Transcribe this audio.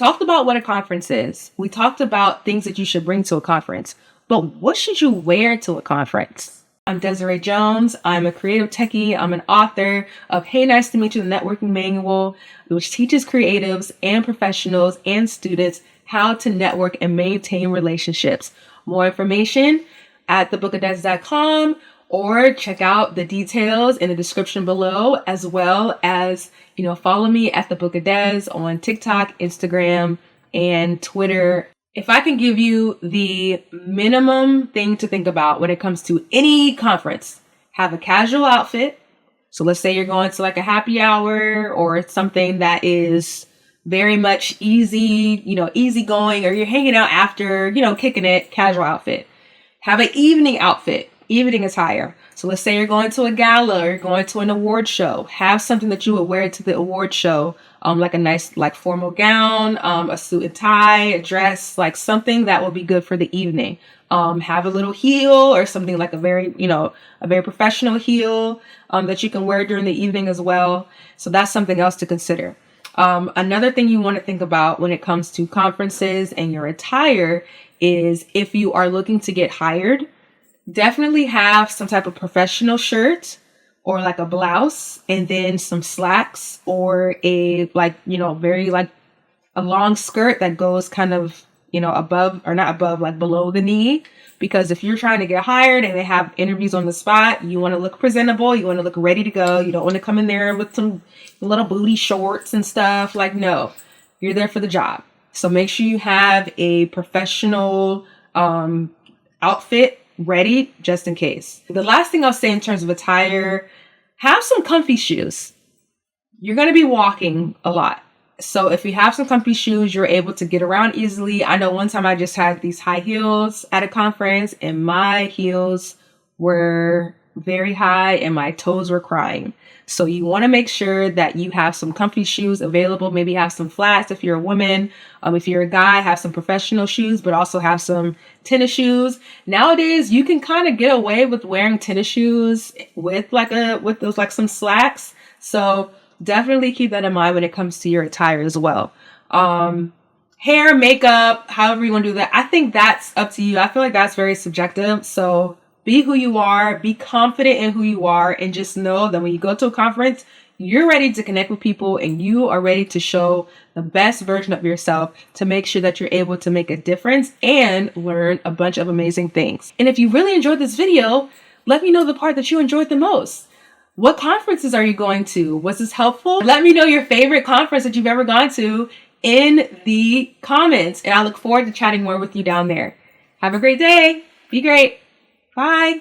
talked about what a conference is. We talked about things that you should bring to a conference. But what should you wear to a conference? I'm Desiree Jones. I'm a creative techie. I'm an author of Hey, Nice to Meet You, the Networking Manual, which teaches creatives and professionals and students how to network and maintain relationships. More information at thebookofdes.com, or check out the details in the description below, as well as, follow me at The Book of Des on TikTok, Instagram, and Twitter. If I can give you the minimum thing to think about when it comes to any conference, have a casual outfit. So let's say you're going to like a happy hour or something that is very much easy, easy going, or you're hanging out after, kicking it, casual outfit. Have an evening outfit. Evening attire. So let's say you're going to a gala or you're going to an award show. Have something that you would wear to the award show, like a nice formal gown, a suit and tie, a dress, like something that will be good for the evening. Have a little heel or something like a very professional heel that you can wear during the evening as well. So that's something else to consider. Another thing you want to think about when it comes to conferences and your attire is if you are looking to get hired, definitely have some type of professional shirt or like a blouse, and then some slacks or a a long skirt that goes kind of, above or not above, like below the knee. Because if you're trying to get hired and they have interviews on the spot, you want to look presentable. You want to look ready to go. You don't want to come in there with some little booty shorts and stuff. Like, no, you're there for the job. So make sure you have a professional outfit ready just in case. The last thing I'll say in terms of attire, have some comfy shoes. You're going to be walking a lot. So if you have some comfy shoes, you're able to get around easily. I know one time I just had these high heels at a conference and my heels were very high and my toes were crying. So you want to make sure that you have some comfy shoes available. Maybe have some flats if you're a woman. If you're a guy, have some professional shoes, but also have some tennis shoes. Nowadays, you can kind of get away with wearing tennis shoes with some slacks. So definitely keep that in mind when it comes to your attire as well. Hair, makeup, however you want to do that. I think that's up to you. I feel like that's very subjective. So be who you are, be confident in who you are, and just know that when you go to a conference, you're ready to connect with people and you are ready to show the best version of yourself to make sure that you're able to make a difference and learn a bunch of amazing things. And if you really enjoyed this video, let me know the part that you enjoyed the most. What conferences are you going to? Was this helpful? Let me know your favorite conference that you've ever gone to in the comments, and I look forward to chatting more with you down there. Have a great day. Be great. Bye.